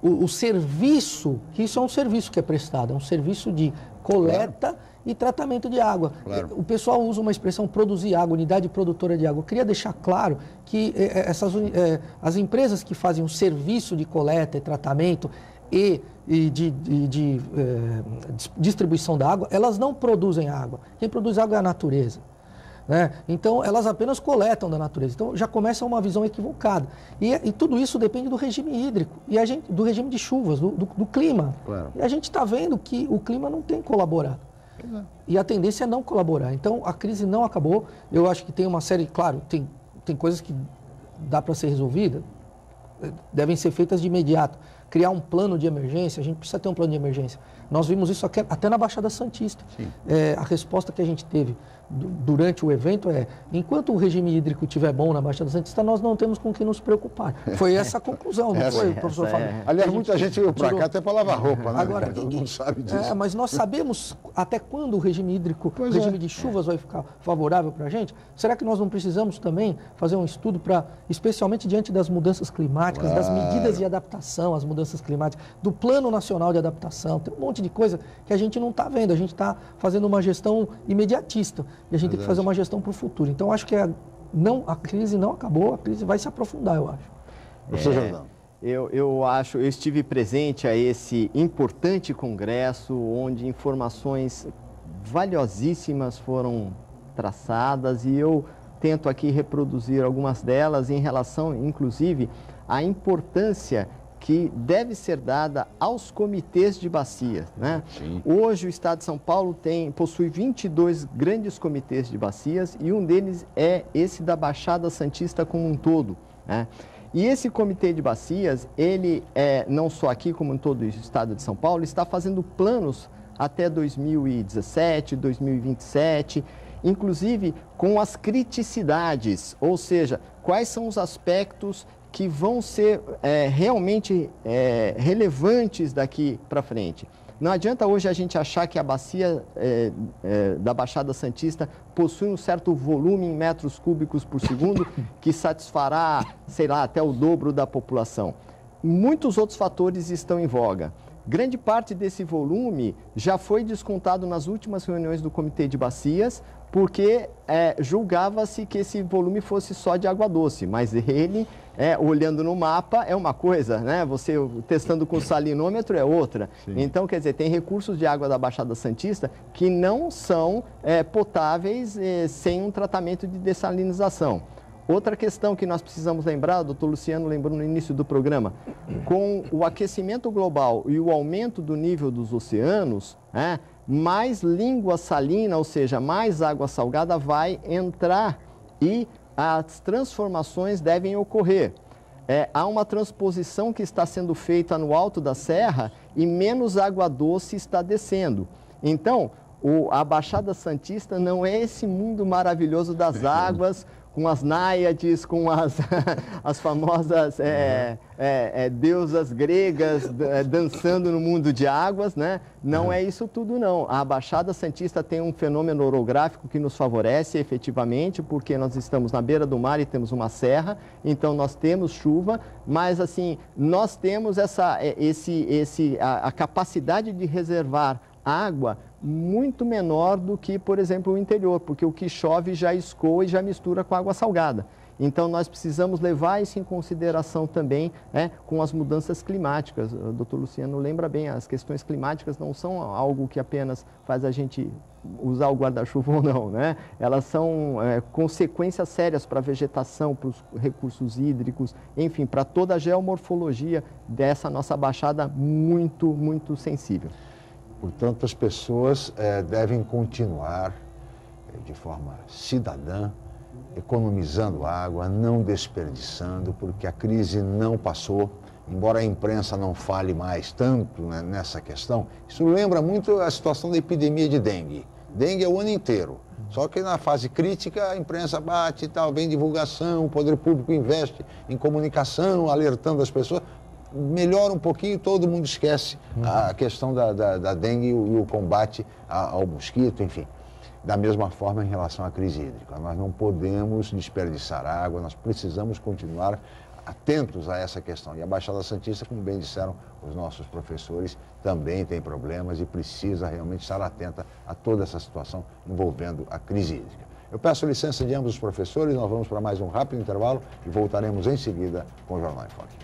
o serviço, que isso é um serviço que é prestado, é um serviço de coleta e tratamento de água. O pessoal usa uma expressão produzir água, unidade produtora de água. Eu queria deixar claro que as empresas que fazem o serviço de coleta e tratamento e de distribuição da água, elas não produzem água. Quem produz água é a natureza. Então, elas apenas coletam da natureza. Então, já começa uma visão equivocada. E tudo isso depende do regime hídrico, do regime de chuvas, do clima. Claro. E a gente está vendo que o clima não tem colaborado. E a tendência é não colaborar. Então, a crise não acabou. Eu acho que tem uma série, claro, tem coisas que dá para ser resolvida, devem ser feitas de imediato. criar um plano de emergência, a gente precisa ter um plano de emergência. Nós vimos isso aqui, até na Baixada Santista. A resposta que a gente teve durante o evento enquanto o regime hídrico estiver bom na Baixada Santista, nós não temos com que nos preocupar. Foi essa a conclusão, não foi, professor Fábio? Aliás, muita gente veio para cá até para lavar roupa, né? Agora, todo mundo sabe disso. Mas nós sabemos até quando o regime hídrico, o regime de chuvas vai ficar favorável para a gente? Será que nós não precisamos também fazer um estudo para, especialmente diante das mudanças climáticas, das medidas de adaptação às mudanças climáticas, do Plano Nacional de Adaptação? Tem um monte de coisa que a gente não está vendo, a gente está fazendo uma gestão imediatista e a gente tem que fazer uma gestão para o futuro. Então, acho que a crise não acabou, a crise vai se aprofundar, eu acho. Professor Jordão. Eu estive presente a esse importante congresso, onde informações valiosíssimas foram traçadas, e eu tento aqui reproduzir algumas delas em relação, inclusive, à importância que deve ser dada aos comitês de bacias, né? Hoje o Estado de São Paulo possui 22 grandes comitês de bacias, e um deles é esse da Baixada Santista como um todo, né? E esse comitê de bacias, ele não só aqui como em todo o Estado de São Paulo, está fazendo planos até 2017, 2027, inclusive com as criticidades, ou seja, quais são os aspectos que vão ser realmente relevantes daqui para frente. Não adianta hoje a gente achar que a bacia da Baixada Santista possui um certo volume em metros cúbicos por segundo que satisfará, sei lá, até o dobro da população. Muitos outros fatores estão em voga. Grande parte desse volume já foi descontado nas últimas reuniões do Comitê de Bacias, porque julgava-se que esse volume fosse só de água doce, mas ele, olhando no mapa, é uma coisa, né? Você testando com salinômetro é outra. Sim. Então, quer dizer, tem recursos de água da Baixada Santista que não são potáveis sem um tratamento de dessalinização. Outra questão que nós precisamos lembrar, o doutor Luciano lembrou no início do programa, com o aquecimento global e o aumento do nível dos oceanos, mais língua salina, ou seja, mais água salgada vai entrar e as transformações devem ocorrer. Há uma transposição que está sendo feita no alto da serra e menos água doce está descendo. Então, a Baixada Santista não é esse mundo maravilhoso das águas, com as náiades, com as famosas deusas gregas dançando no mundo de águas, né? Não é isso tudo, não. A Baixada Santista tem um fenômeno orográfico que nos favorece efetivamente, porque nós estamos na beira do mar e temos uma serra, então nós temos chuva, mas assim, nós temos a capacidade de reservar água muito menor do que, por exemplo, o interior, porque o que chove já escoa e já mistura com água salgada. Então, nós precisamos levar isso em consideração também com as mudanças climáticas. O doutor Luciano lembra bem, as questões climáticas não são algo que apenas faz a gente usar o guarda-chuva ou não, né? Elas são consequências sérias para a vegetação, para os recursos hídricos, enfim, para toda a geomorfologia dessa nossa baixada muito, muito sensível. Portanto, as pessoas devem continuar de forma cidadã, economizando água, não desperdiçando, porque a crise não passou, embora a imprensa não fale mais tanto nessa questão. Isso lembra muito a situação da epidemia de dengue. Dengue é o ano inteiro, só que na fase crítica a imprensa bate e tal, vem divulgação, o poder público investe em comunicação, alertando as pessoas. Melhora um pouquinho, todo mundo esquece a questão da dengue e o combate ao mosquito, enfim. Da mesma forma em relação à crise hídrica. Nós não podemos desperdiçar água, nós precisamos continuar atentos a essa questão. E a Baixada Santista, como bem disseram os nossos professores, também tem problemas e precisa realmente estar atenta a toda essa situação envolvendo a crise hídrica. Eu peço licença de ambos os professores, nós vamos para mais um rápido intervalo e voltaremos em seguida com o Jornal em Foque.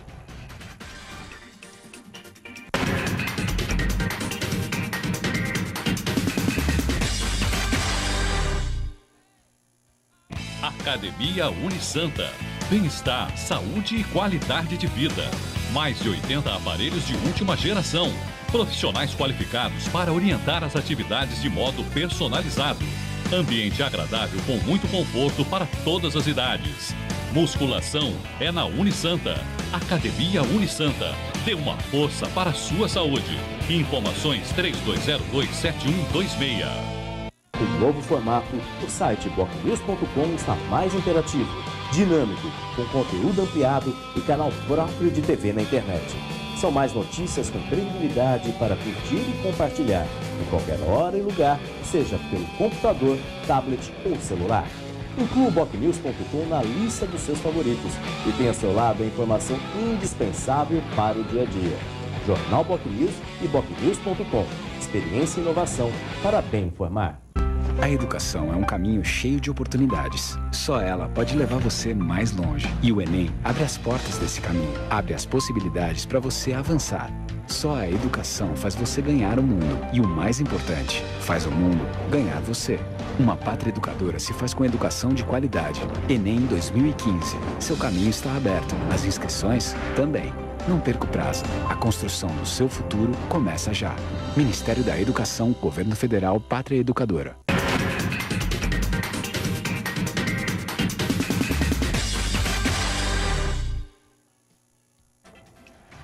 Academia Unisanta. Bem-estar, saúde e qualidade de vida. Mais de 80 aparelhos de última geração. Profissionais qualificados para orientar as atividades de modo personalizado. Ambiente agradável com muito conforto para todas as idades. Musculação é na Unisanta. Academia Unisanta. Dê uma força para a sua saúde. Informações 3202-7126. Com o novo formato, o site bocnews.com está mais interativo, dinâmico, com conteúdo ampliado e canal próprio de TV na internet. São mais notícias com credibilidade para curtir e compartilhar, em qualquer hora e lugar, seja pelo computador, tablet ou celular. Inclua o bocnews.com na lista dos seus favoritos e tenha ao seu lado a informação indispensável para o dia a dia. Jornal Bocnews e bocnews.com. Experiência e inovação para bem informar. A educação é um caminho cheio de oportunidades. Só ela pode levar você mais longe. E o Enem abre as portas desse caminho, abre as possibilidades para você avançar. Só a educação faz você ganhar o mundo. E o mais importante, faz o mundo ganhar você. Uma pátria educadora se faz com educação de qualidade. Enem 2015. Seu caminho está aberto. As inscrições também. Não perca o prazo. A construção do seu futuro começa já. Ministério da Educação, Governo Federal, Pátria Educadora.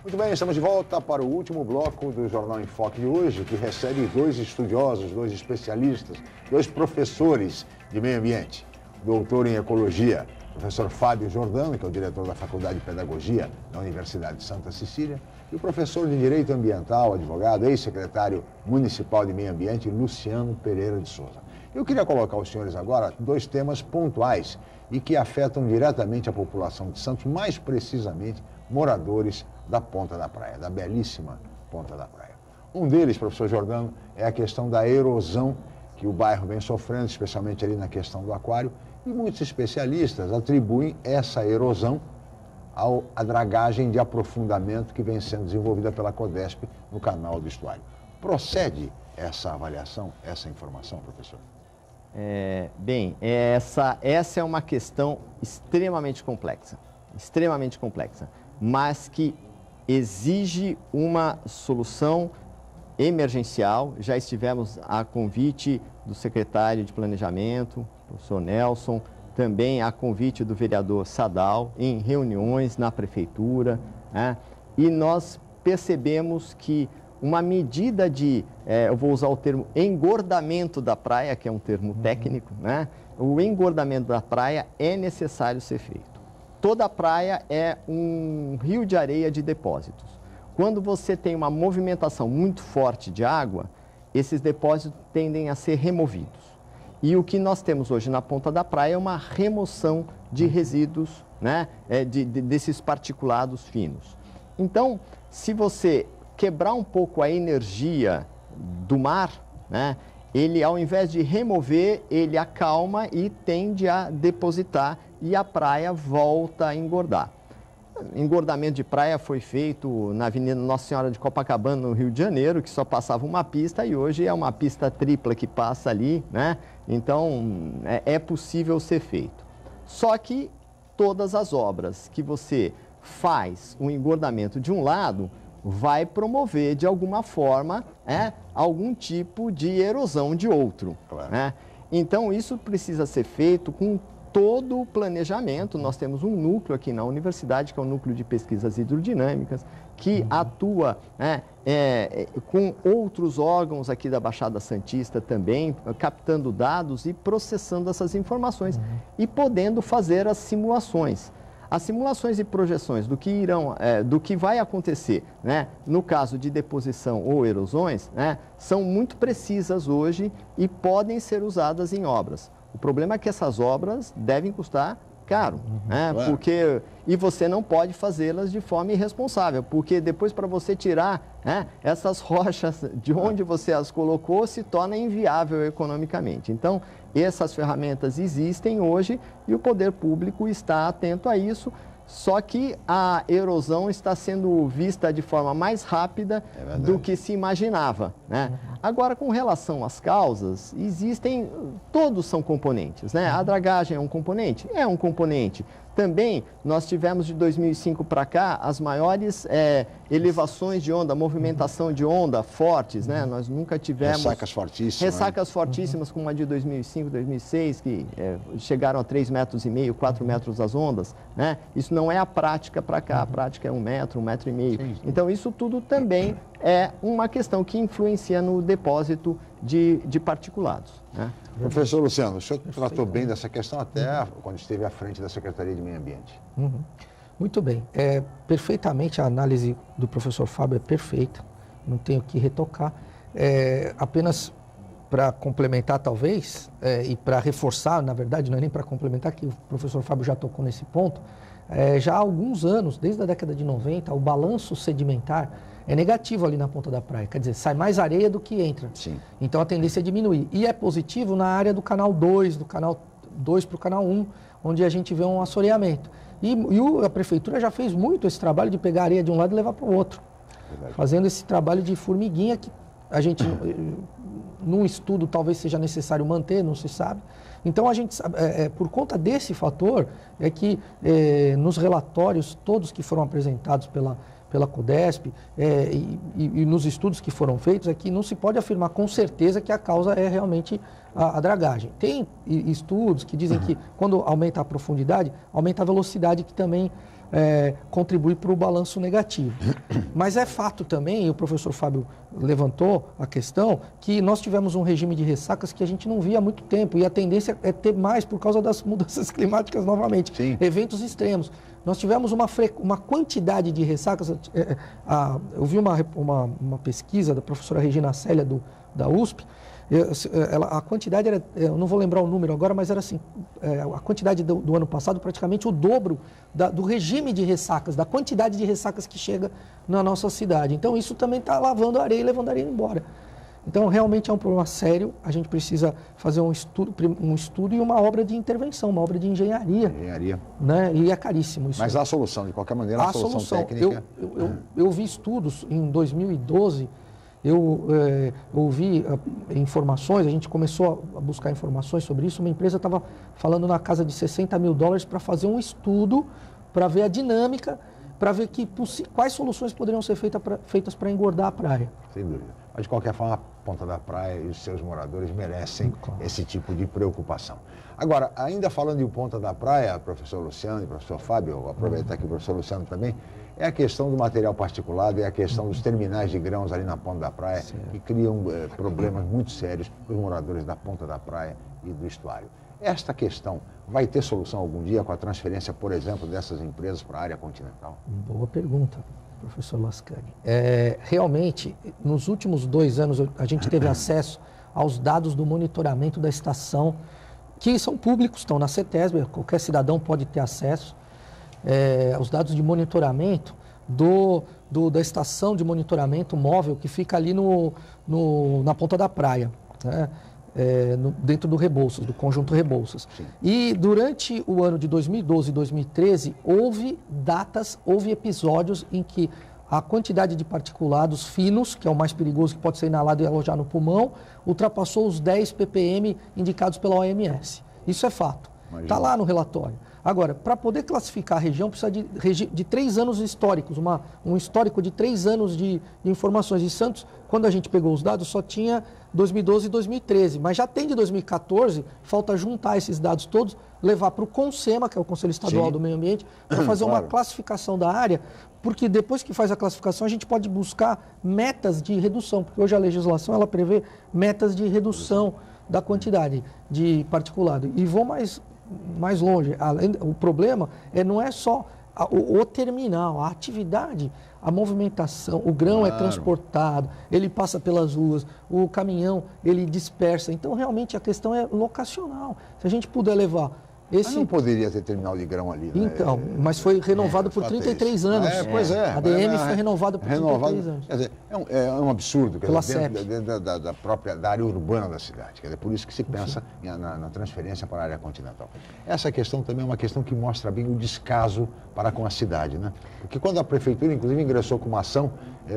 Muito bem, estamos de volta para o último bloco do Jornal em Foque de hoje, que recebe dois estudiosos, dois especialistas, dois professores de meio ambiente. Doutor em Ecologia, professor Fábio Giordano, que é o diretor da Faculdade de Pedagogia da Universidade de Santa Cecília, e o professor de Direito Ambiental, advogado, ex-secretário municipal de Meio Ambiente, Luciano Pereira de Souza. Eu queria colocar aos senhores agora dois temas pontuais e que afetam diretamente a população de Santos, mais precisamente moradores da Ponta da Praia, da belíssima Ponta da Praia. Um deles, professor Giordano, é a questão da erosão que o bairro vem sofrendo, especialmente ali na questão do aquário, e muitos especialistas atribuem essa erosão à dragagem de aprofundamento que vem sendo desenvolvida pela Codesp no canal do estuário. Procede essa avaliação, essa informação, professor? Essa é uma questão extremamente complexa, mas que exige uma solução emergencial. Já estivemos a convite do secretário de Planejamento, professor Nelson, também a convite do vereador Sadal, em reuniões na prefeitura, né? E nós percebemos que uma medida de, eu vou usar o termo engordamento da praia, que é um termo técnico, né? O engordamento da praia é necessário ser feito. Toda a praia é um rio de areia de depósitos. Quando você tem uma movimentação muito forte de água, esses depósitos tendem a ser removidos. E o que nós temos hoje na Ponta da Praia é uma remoção de resíduos, né? Desses particulados finos. Então, se você quebrar um pouco a energia do mar, né? Ele, ao invés de remover, ele acalma e tende a depositar e a praia volta a engordar. Engordamento de praia foi feito na Avenida Nossa Senhora de Copacabana, no Rio de Janeiro, que só passava uma pista e hoje é uma pista tripla que passa ali, né? Então, é possível ser feito. Só que todas as obras que você faz o engordamento de um lado, vai promover, de alguma forma, algum tipo de erosão de outro. Claro. Né? Então, isso precisa ser feito com todo o planejamento. Nós temos um núcleo aqui na universidade, que é o Núcleo de Pesquisas Hidrodinâmicas, que atua com outros órgãos aqui da Baixada Santista também, captando dados e processando essas informações e podendo fazer as simulações. As simulações e projeções do que vai acontecer, né, no caso de deposição ou erosões, né, são muito precisas hoje e podem ser usadas em obras. O problema é que essas obras devem custar caro, né? Claro. E você não pode fazê-las de forma irresponsável, porque depois, para você tirar, né, essas rochas de onde você as colocou, se torna inviável economicamente. Então, essas ferramentas existem hoje e o poder público está atento a isso, só que a erosão está sendo vista de forma mais rápida do que se imaginava, né? Agora, com relação às causas, todos são componentes, né? A dragagem é um componente? É um componente. Também, nós tivemos de 2005 para cá as maiores elevações de onda, movimentação de onda fortes, né? Nós nunca tivemos... Ressacas fortíssimas. Ressacas fortíssimas, como a de 2005, 2006, que chegaram a 3,5 metros, 4 metros as ondas, né? Isso não é a prática para cá, a prática é 1 metro, 1,5 metro. Então, isso tudo também é uma questão que influencia no depósito de particulados, né? Professor Luciano, o senhor tratou bem dessa questão até quando esteve à frente da Secretaria de Meio Ambiente. Muito bem. Perfeitamente, a análise do professor Fábio é perfeita, não tenho que retocar. Apenas para complementar, talvez, e para reforçar, na verdade, não é nem para complementar, que o professor Fábio já tocou nesse ponto, já há alguns anos, desde a década de 90, o balanço sedimentar é negativo ali na ponta da praia, quer dizer, sai mais areia do que entra. Sim. Então a tendência é diminuir. E é positivo na área do canal 2, do canal 2 para o canal 1, onde a gente vê um assoreamento. E a prefeitura já fez muito esse trabalho de pegar areia de um lado e levar para o outro. Verdade. Fazendo esse trabalho de formiguinha que a gente, num estudo, talvez seja necessário manter, não se sabe. Então, a gente, por conta desse fator, é que nos relatórios todos que foram apresentados pela CODESP e nos estudos que foram feitos, é que não se pode afirmar com certeza que a causa é realmente a dragagem. Tem estudos que dizem que quando aumenta a profundidade, aumenta a velocidade, que também contribui para o balanço negativo. Mas é fato também, e o professor Fábio levantou a questão, que nós tivemos um regime de ressacas que a gente não via há muito tempo, e a tendência é ter mais por causa das mudanças climáticas novamente. Sim. Eventos extremos. Nós tivemos uma quantidade de ressacas. Eu vi uma pesquisa da professora Regina Célia, da USP. A quantidade era, eu não vou lembrar o número agora, mas era assim, a quantidade do ano passado praticamente o dobro do regime de ressacas, da quantidade de ressacas que chega na nossa cidade. Então isso também está lavando a areia e levando a areia embora. Então realmente é um problema sério, a gente precisa fazer um estudo e uma obra de intervenção, uma obra de engenharia. Né? E é caríssimo isso. Mas há solução, de qualquer maneira, a solução técnica. Eu vi estudos em 2012. Eu ouvi informações, a gente começou a buscar informações sobre isso. Uma empresa estava falando na casa de $60 mil para fazer um estudo, para ver a dinâmica, para ver quais soluções poderiam ser feitas para engordar a praia. Sem dúvida. Mas, de qualquer forma, a Ponta da Praia e os seus moradores merecem esse tipo de preocupação. Agora, ainda falando em Ponta da Praia, professor Luciano e professor Fábio, vou aproveitar que o professor Luciano também, é a questão do material particulado, é a questão dos terminais de grãos ali na Ponta da Praia, que criam problemas muito sérios para os moradores da Ponta da Praia e do estuário. Esta questão vai ter solução algum dia com a transferência, por exemplo, dessas empresas para a área continental? Boa pergunta, professor Lascani. Realmente, nos últimos 2 anos, a gente teve acesso aos dados do monitoramento da estação, que são públicos, estão na CETESB, qualquer cidadão pode ter acesso. Os dados de monitoramento da estação de monitoramento móvel que fica ali na Ponta da Praia, né? Dentro do Rebouças, do conjunto Rebouças. Sim. E durante o ano de 2012 e 2013, houve episódios em que a quantidade de particulados finos, que é o mais perigoso, que pode ser inalado e alojar no pulmão, ultrapassou os 10 ppm indicados pela OMS. Isso é fato. Está lá no relatório. Agora, para poder classificar a região, precisa de 3 anos históricos, um histórico de 3 anos de informações. E Santos, quando a gente pegou os dados, só tinha 2012 e 2013, mas já tem de 2014, falta juntar esses dados todos, levar para o CONSEMA, que é o Conselho Estadual do Meio Ambiente, para fazer uma classificação da área, porque depois que faz a classificação, a gente pode buscar metas de redução, porque hoje a legislação ela prevê metas de redução da quantidade de particulado. E vou mais longe. O problema não é só o terminal, a atividade, a movimentação, o grão é transportado, ele passa pelas ruas, o caminhão ele dispersa. Então, realmente, a questão é locacional. Se a gente puder levar Mas não poderia ter terminal de grão ali, né? Então, mas foi renovado por 33 anos. Pois é. A ADM foi renovada por 33 anos. Quer dizer, é um absurdo, dentro da área urbana da cidade. Quer dizer, por isso que se pensa na transferência para a área continental. Essa questão também é uma questão que mostra bem o descaso para com a cidade, né? Porque quando a prefeitura, inclusive, ingressou com uma ação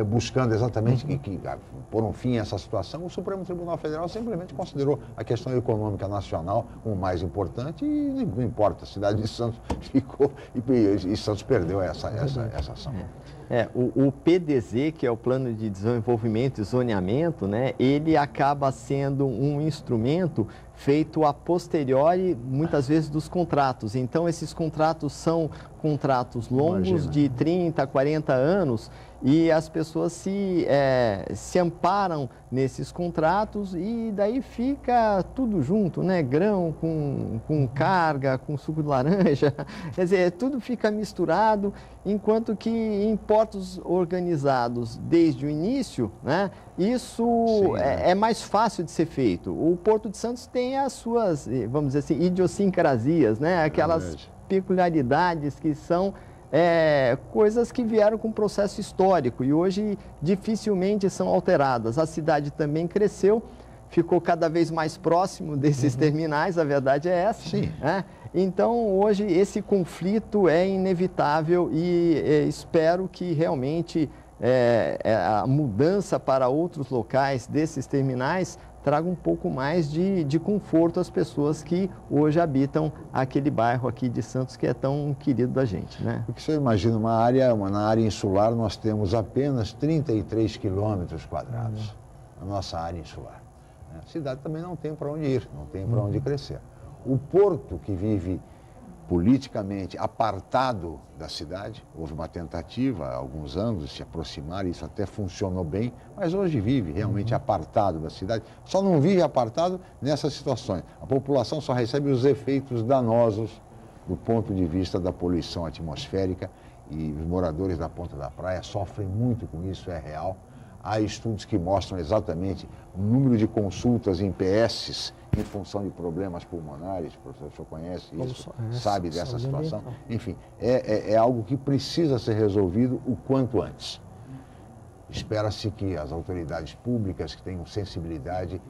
buscando exatamente pôr um fim a essa situação, o Supremo Tribunal Federal simplesmente considerou a questão econômica nacional como mais importante e não importa, a cidade de Santos ficou e Santos perdeu essa ação. O PDZ, que é o Plano de Desenvolvimento e Zoneamento, né, ele acaba sendo um instrumento feito a posteriori, muitas vezes, dos contratos. Então, esses contratos são contratos longos, de 30, 40 anos, e as pessoas se amparam nesses contratos e daí fica tudo junto, né? Grão com carga, com suco de laranja, quer dizer, tudo fica misturado, enquanto que em portos organizados desde o início, né? Isso é mais fácil de ser feito. O Porto de Santos tem as suas, vamos dizer assim, idiosincrasias, né? Aquelas peculiaridades que são coisas que vieram com um processo histórico e hoje dificilmente são alteradas. A cidade também cresceu, ficou cada vez mais próximo desses terminais, a verdade é essa. Sim. Né? Então, hoje, esse conflito é inevitável e espero que realmente a mudança para outros locais desses terminais traga um pouco mais de conforto às pessoas que hoje habitam aquele bairro aqui de Santos que é tão querido da gente, né? Porque você imagina na área insular nós temos apenas 33 quilômetros quadrados, na nossa área insular. A cidade também não tem para onde ir, não tem para onde crescer. O porto, que vive politicamente apartado da cidade, houve uma tentativa há alguns anos de se aproximar, isso até funcionou bem, mas hoje vive realmente apartado da cidade, só não vive apartado nessas situações. A população só recebe os efeitos danosos do ponto de vista da poluição atmosférica e os moradores da Ponta da Praia sofrem muito com isso, é real. Há estudos que mostram exatamente o número de consultas em PS em função de problemas pulmonares, o professor conhece isso, sabe dessa situação. Enfim, é algo que precisa ser resolvido o quanto antes. Espera-se que as autoridades públicas que tenham sensibilidade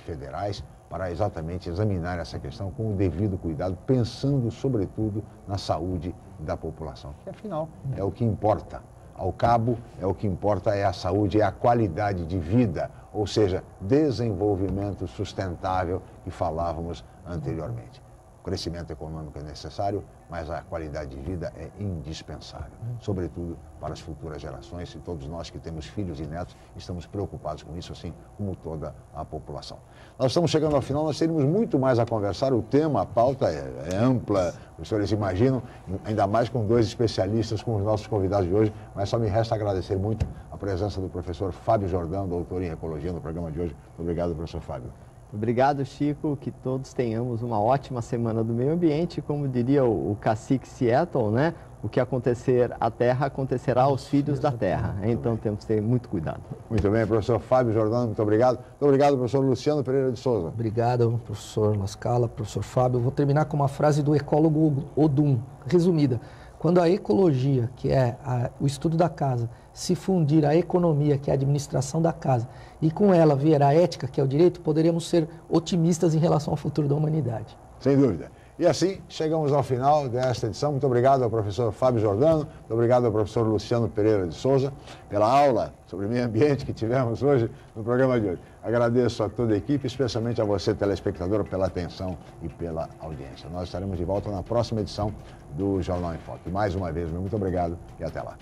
federais para exatamente examinar essa questão com o devido cuidado, pensando sobretudo na saúde da população, que afinal é o que importa. Ao cabo, o que importa é a saúde, é a qualidade de vida, ou seja, desenvolvimento sustentável que falávamos anteriormente. O crescimento econômico é necessário, mas a qualidade de vida é indispensável, sobretudo para as futuras gerações, e todos nós que temos filhos e netos estamos preocupados com isso, assim como toda a população. Nós estamos chegando ao final, nós teríamos muito mais a conversar, o tema, a pauta é ampla, os senhores imaginam, ainda mais com dois especialistas, com os nossos convidados de hoje, mas só me resta agradecer muito a presença do professor Fábio Jordão, doutor em Ecologia, no programa de hoje. Muito obrigado, professor Fábio. Obrigado, Chico, que todos tenhamos uma ótima semana do meio ambiente, como diria o cacique Seattle, né? O que acontecer à terra, acontecerá aos filhos da terra. Então temos que ter muito cuidado. Muito bem, professor Fábio Jordão, muito obrigado. Muito obrigado, professor Luciano Pereira de Souza. Obrigado, professor Lascala, professor Fábio. Eu vou terminar com uma frase do ecólogo Odum, resumida. Quando a ecologia, que é o estudo da casa, se fundir à economia, que é a administração da casa, e com ela vier a ética, que é o direito, poderemos ser otimistas em relação ao futuro da humanidade. Sem dúvida. E assim, chegamos ao final desta edição. Muito obrigado ao professor Fábio Jordano, muito obrigado ao professor Luciano Pereira de Souza pela aula sobre meio ambiente que tivemos hoje no programa de hoje. Agradeço a toda a equipe, especialmente a você, telespectador, pela atenção e pela audiência. Nós estaremos de volta na próxima edição do Jornal em Foque. Mais uma vez, muito obrigado e até lá.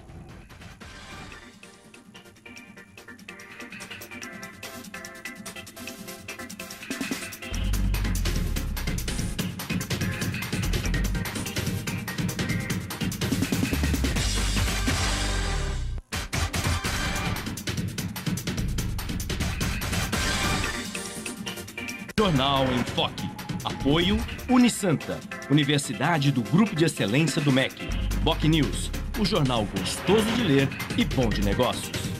Jornal em Foque. Apoio Unisanta, Universidade do Grupo de Excelência do MEC. BocNews, o jornal gostoso de ler e bom de negócios.